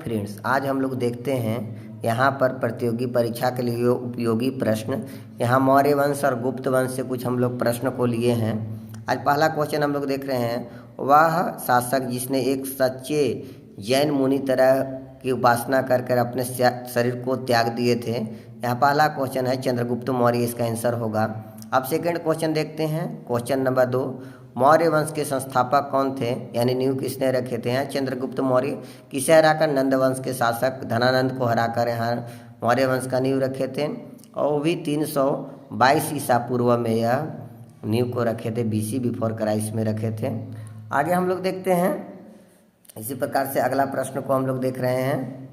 Friends, आज हम लोग देखते हैं यहाँ पर प्रतियोगी परीक्षा के लिए उपयोगी प्रश्न। यहाँ मौर्य वंश और गुप्त वंश से कुछ हम लोग प्रश्न को लिए हैं। आज पहला क्वेश्चन हम लोग देख रहे हैं, वह शासक जिसने एक सच्चे जैन मुनि तरह की उपासना कर कर अपने शरीर को त्याग दिए थे। यहाँ पहला क्वेश्चन है चंद्रगुप्त मौर्य, इसका आंसर होगा। अब सेकंड क्वेश्चन देखते हैं, क्वेश्चन नंबर 2, मौर्य वंश के संस्थापक कौन थे, यानी नींव किसने रखे थे। यहाँ चंद्रगुप्त मौर्य किसे हराकर नंद वंश के शासक धनानंद को हराकर यहाँ मौर्य वंश का नींव रखे थे, और वो भी 322 ईसा पूर्व में यह नींव को रखे थे, BC बिफोर क्राइस्ट में रखे थे। आगे हम लोग देखते हैं, इसी प्रकार से अगला प्रश्न को हम लोग देख रहे हैं।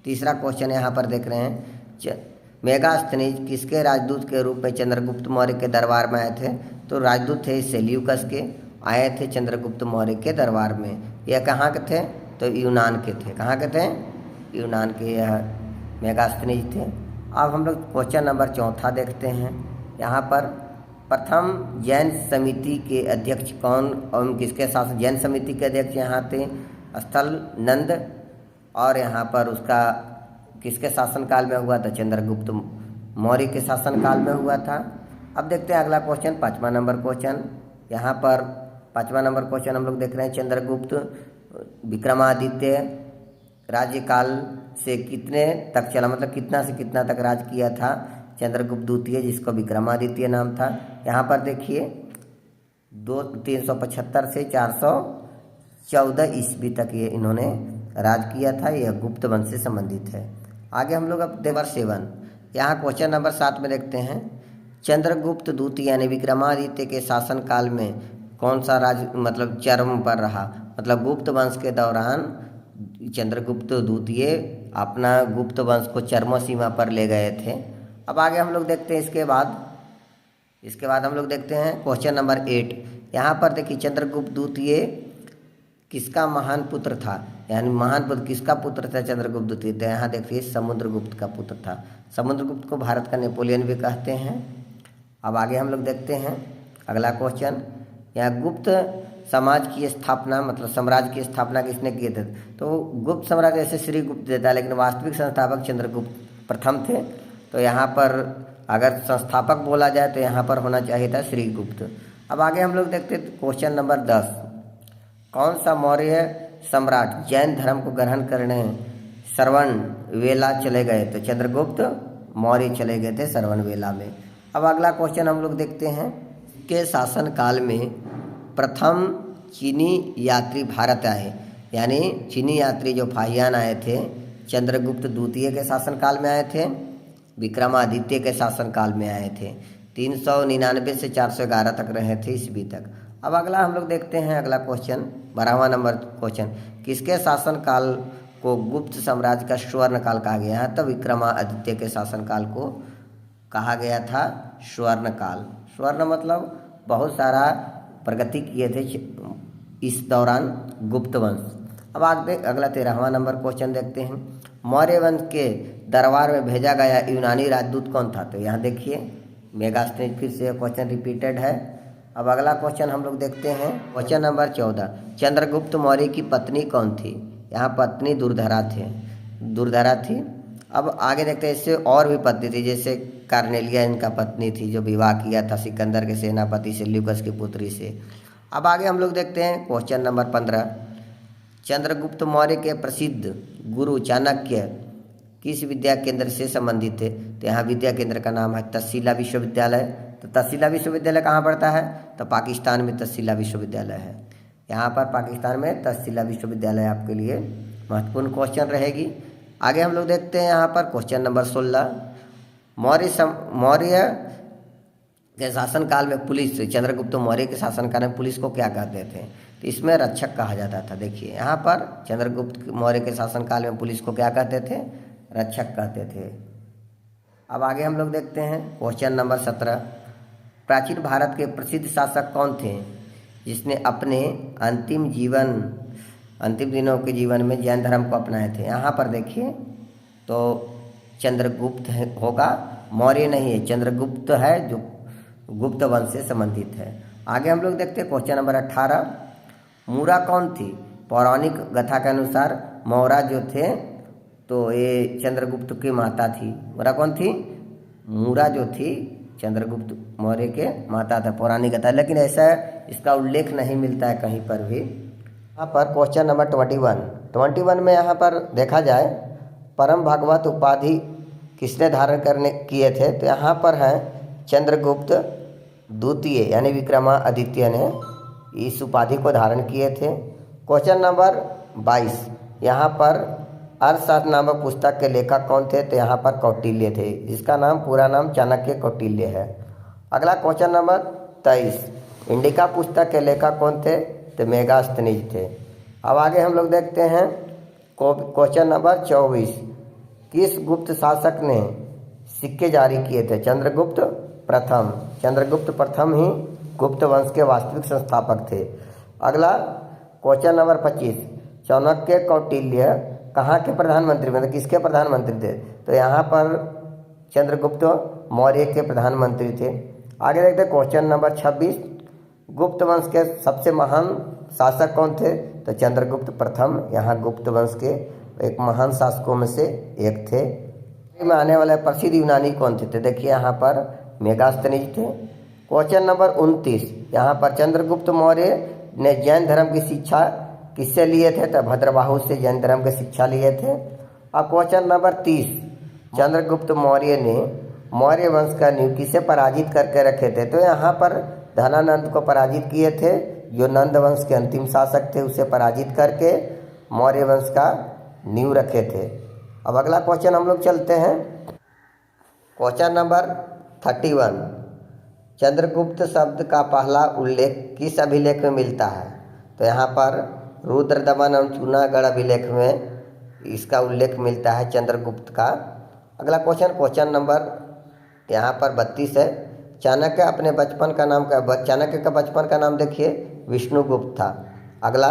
तीसरा क्वेश्चन यहाँ पर देख रहे हैं, मेगास्थनीज किसके राजदूत के रूप में चंद्रगुप्त मौर्य के दरबार में आए थे। तो राजदूत थे सेल्यूकस के, आए थे चंद्रगुप्त मौर्य के दरबार में। यह कहाँ के थे, तो यूनान के थे। कहाँ के थे, यूनान के यह मेगास्थनीज थे। अब हम लोग क्वेश्चन नंबर 4 देखते हैं। यहाँ पर प्रथम जैन समिति के अध्यक्ष कौन और किसके साथ। जैन समिति के अध्यक्ष यहाँ थे स्थल नंद, और यहाँ पर उसका किसके शासनकाल में हुआ था, चंद्रगुप्त मौर्य के शासनकाल में हुआ था। अब देखते हैं अगला क्वेश्चन, 5वां नंबर क्वेश्चन। यहाँ पर 5वां नंबर क्वेश्चन हम लोग देख रहे हैं, चंद्रगुप्त विक्रमादित्य राज्यकाल से कितने तक चला, मतलब कितना से कितना तक राज किया था चंद्रगुप्त द्वितीय, जिसको विक्रमादित्य नाम था। यहाँ पर देखिए 375 से 414 ईस्वी तक ये इन्होंने राज किया था। यह गुप्त वंश से संबंधित है। आगे हम लोग अब नंबर 7, यहाँ क्वेश्चन नंबर 7 में देखते हैं, चंद्रगुप्त द्वितीय यानी विक्रमादित्य के शासनकाल में कौन सा राज मतलब चरम पर रहा। मतलब गुप्त वंश के दौरान चंद्रगुप्त द्वितीय अपना गुप्त वंश को चरम सीमा पर ले गए थे। अब आगे हम लोग देखते हैं, इसके बाद हम लोग देखते हैं क्वेश्चन नंबर 8। यहाँ पर देखिए चंद्रगुप्त द्वितीय किसका महान पुत्र था, यानी महान पुत्र किसका पुत्र था चंद्रगुप्त द्वितीय। तो यहाँ देखिए समुद्रगुप्त का पुत्र था। समुद्रगुप्त को भारत का नेपोलियन भी कहते हैं। अब आगे हम लोग देखते हैं अगला क्वेश्चन, यहाँ गुप्त समाज की स्थापना मतलब साम्राज्य की स्थापना किसने किए थे। तो गुप्त साम्राज्य ऐसे श्रीगुप्त देता है, लेकिन वास्तविक संस्थापक चंद्रगुप्त प्रथम थे। तो यहाँ पर अगर संस्थापक बोला जाए तो यहाँ पर होना चाहिए था श्रीगुप्त। अब आगे हम लोग देखते हैं क्वेश्चन नंबर 10, कौन सा मौर्य सम्राट जैन धर्म को ग्रहण करने श्रवण वेला चले गए। तो चंद्रगुप्त मौर्य चले गए थे श्रवण वेला में। अब अगला क्वेश्चन हम लोग देखते हैं, के शासन काल में प्रथम चीनी यात्री भारत आए, यानी चीनी यात्री जो फाहियान आए थे चंद्रगुप्त द्वितीय के शासनकाल में आए थे, विक्रमादित्य के शासनकाल में आए थे। 399 से 411 तक रहे थे ईस्वी तक। अब अगला हम लोग देखते हैं अगला क्वेश्चन, 12वां नंबर क्वेश्चन, किसके शासनकाल को गुप्त साम्राज्य का स्वर्ण काल कहा गया है। तो विक्रमादित्य के शासनकाल को कहा गया था स्वर्ण काल। स्वर्ण मतलब बहुत सारा प्रगति किए थे इस दौरान गुप्त वंश। अब आगे अगला 13वां नंबर क्वेश्चन देखते हैं, मौर्य वंश के दरबार में भेजा गया यूनानी राजदूत कौन था। तो यहाँ देखिए मेगास्थनीज, फिर से क्वेश्चन रिपीटेड है। अब अगला क्वेश्चन हम लोग देखते हैं, क्वेश्चन नंबर 14, चंद्रगुप्त मौर्य की पत्नी कौन थी। यहाँ पत्नी दुर्धरा थी। अब आगे देखते हैं, इससे और भी पत्नी थी, जैसे कार्नेलिया इनका पत्नी थी जो विवाह किया था सिकंदर के सेनापति सेल्यूकस की पुत्री से। अब आगे हम लोग देखते हैं क्वेश्चन नंबर 15, चंद्रगुप्त मौर्य के प्रसिद्ध गुरु चाणक्य किस विद्या केंद्र से संबंधित थे। तो यहाँ विद्या केंद्र का नाम है तक्षशिला विश्वविद्यालय। तो तक्षशिला विश्वविद्यालय कहाँ पड़ता है, तो पाकिस्तान में तक्षशिला विश्वविद्यालय है। यहाँ पर पाकिस्तान में तक्षशिला विश्वविद्यालय आपके लिए महत्वपूर्ण क्वेश्चन रहेगी। आगे हम लोग देखते हैं यहाँ पर क्वेश्चन नंबर 16, मौर्य के शासनकाल में पुलिस, चंद्रगुप्त मौर्य के शासनकाल में पुलिस को क्या कहते थे। तो इसमें रक्षक कहा जाता था। देखिए यहाँ पर चंद्रगुप्त मौर्य के शासनकाल में पुलिस को क्या कहते थे, रक्षक कहते थे। अब आगे हम लोग देखते हैं क्वेश्चन नंबर 17, प्राचीन भारत के प्रसिद्ध शासक कौन थे जिसने अपने अंतिम दिनों के जीवन में जैन धर्म को अपनाए थे। यहाँ पर देखिए तो चंद्रगुप्त होगा, मौर्य नहीं है, चंद्रगुप्त है जो गुप्त वंश से संबंधित है। आगे हम लोग देखते हैं क्वेश्चन नंबर 18, मूरा कौन थी पौराणिक कथा के अनुसार मौर्य जो थे तो ये चंद्रगुप्त की माता थी। मौर्य कौन थी? मूरा जो थी चंद्रगुप्त मौर्य के माता था, पौराणिक कथा। लेकिन ऐसा इसका उल्लेख नहीं मिलता है कहीं पर भी। यहाँ पर क्वेश्चन नंबर 21 में यहाँ पर देखा जाए परम भागवत उपाधि किसने धारण करने किए थे, तो यहाँ पर है चंद्रगुप्त द्वितीय यानी विक्रमादित्य ने इस उपाधि को धारण किए थे। क्वेश्चन नंबर 22 यहाँ पर अर्थशास्त्र नामक पुस्तक के लेखक कौन थे, तो यहाँ पर कौटिल्य थे, जिसका नाम पूरा नाम चाणक्य कौटिल्य है। अगला क्वेश्चन नंबर 23 इंडिका पुस्तक के लेखक कौन थे, तो मेगास्थनीज थे। अब आगे हम लोग देखते हैं क्वेश्चन नंबर 24 किस गुप्त शासक ने सिक्के जारी किए थे, चंद्रगुप्त प्रथम। चंद्रगुप्त प्रथम ही गुप्त वंश के वास्तविक संस्थापक थे। अगला क्वेश्चन नंबर 25 चाणक्य कौटिल्य कहाँ के प्रधानमंत्री, मतलब किसके प्रधानमंत्री थे, तो यहाँ पर चंद्रगुप्त मौर्य के प्रधानमंत्री थे। आगे देखते हैं क्वेश्चन नंबर 26 गुप्त वंश के सबसे महान शासक कौन थे, तो चंद्रगुप्त प्रथम यहाँ गुप्त वंश के एक महान शासकों में से एक थे। में आने वाले प्रसिद्ध यूनानी कौन थे, तो देखिए यहाँ पर मेगास्थनीज थे। क्वेश्चन नंबर 29 यहाँ पर चंद्रगुप्त मौर्य ने जैन धर्म की शिक्षा किससे लिए थे, तो भद्रबाहु से जैन धर्म की शिक्षा लिए थे। अब क्वेश्चन नंबर 30 चंद्रगुप्त मौर्य ने मौर्य वंश का नींव किसे पराजित करके रखे थे, तो यहाँ पर धनानंद को पराजित किए थे, जो नंद वंश के अंतिम शासक थे, उसे पराजित करके मौर्य वंश का नींव रखे थे। अब अगला क्वेश्चन हम लोग चलते हैं क्वेश्चन नंबर 31 चंद्रगुप्त शब्द का पहला उल्लेख किस अभिलेख में मिलता है, तो यहाँ पर रुद्र दमन और जूनागढ़ अभिलेख में इसका उल्लेख मिलता है चंद्रगुप्त का। अगला क्वेश्चन नंबर यहाँ पर 32 है चाणक्य अपने बचपन का नाम चाणक्य का बचपन का नाम देखिए विष्णुगुप्त था। अगला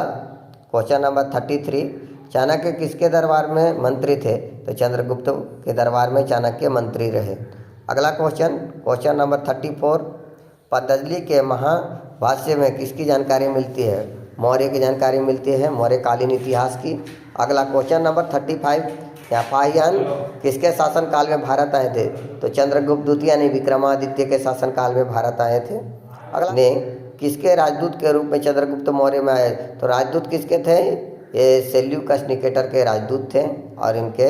क्वेश्चन नंबर 33 चाणक्य किसके दरबार में मंत्री थे, तो चंद्रगुप्त के दरबार में चाणक्य मंत्री रहे। अगला क्वेश्चन नंबर 34 पतंजलि के महाभाष्य में किसकी जानकारी मिलती है, मौर्य की जानकारी मिलती है, मौर्यकालीन इतिहास की। अगला क्वेश्चन नंबर 35 फाहियान किसके शासनकाल में भारत आए थे, तो चंद्रगुप्त द्वितीय यानी विक्रमादित्य के शासनकाल में भारत आए थे। अगला ने किसके राजदूत के रूप में चंद्रगुप्त मौर्य में आए, तो राजदूत किसके थे, ये सेल्यूकस निकेटर के राजदूत थे और इनके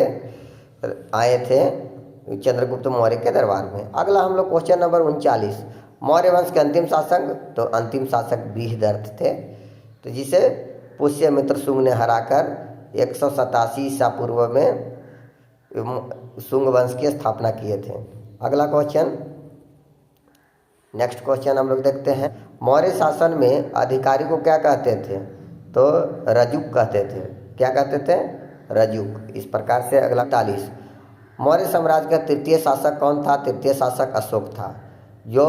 आए थे चंद्रगुप्त मौर्य के दरबार में। अगला हम लोग क्वेश्चन नंबर 39 मौर्य वंश के अंतिम शासक, तो अंतिम शासक बृहदर्थ थे, तो जिसे पुष्यमित्र शुंग ने हराकर 187 ईसा पूर्व में शुंग वंश की स्थापना किए थे। अगला नेक्स्ट क्वेश्चन हम लोग देखते हैं मौर्य शासन में अधिकारी को क्या कहते थे, तो रजुक कहते थे। क्या कहते थे, रजुक। इस प्रकार से अगला 41 मौर्य साम्राज्य का तृतीय शासक कौन था, तृतीय शासक अशोक था, जो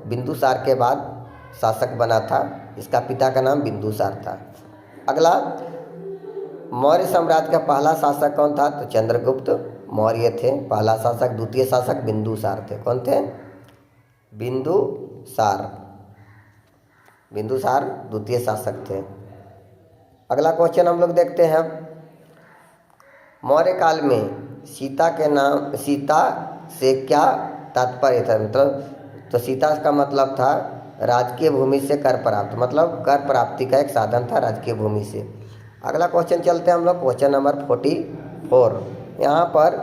बिंदुसार के बाद शासक बना था, इसका पिता का नाम बिंदुसार था। अगला मौर्य साम्राज्य का पहला शासक कौन था, तो चंद्रगुप्त मौर्य थे पहला शासक। द्वितीय शासक बिंदुसार थे, कौन थे, बिंदुसार द्वितीय शासक थे। अगला क्वेश्चन हम लोग देखते हैं मौर्य काल में सीता से क्या तात्पर्य था, मतलब तो सीता का मतलब था राजकीय भूमि से कर प्राप्त, मतलब कर प्राप्ति का एक साधन था राजकीय भूमि से। अगला क्वेश्चन चलते हैं हम लोग क्वेश्चन नंबर 44 यहाँ पर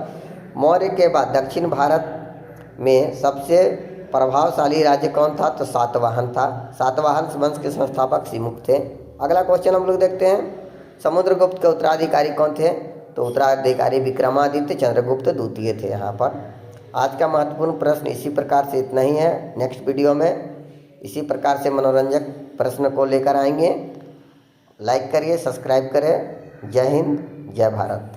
मौर्य के बाद दक्षिण भारत में सबसे प्रभावशाली राज्य कौन था, तो सातवाहन था। सातवाहन वंश के संस्थापक सिमुक थे। अगला क्वेश्चन हम लोग देखते हैं समुद्रगुप्त के उत्तराधिकारी कौन थे, तो उत्तराधिकारी विक्रमादित्य चंद्रगुप्त द्वितीय थे। यहाँ पर आज का महत्वपूर्ण प्रश्न इसी प्रकार से इतना ही है। नेक्स्ट वीडियो में इसी प्रकार से मनोरंजक प्रश्न को लेकर आएंगे। लाइक करिए, सब्सक्राइब करें। जय हिंद, जय भारत।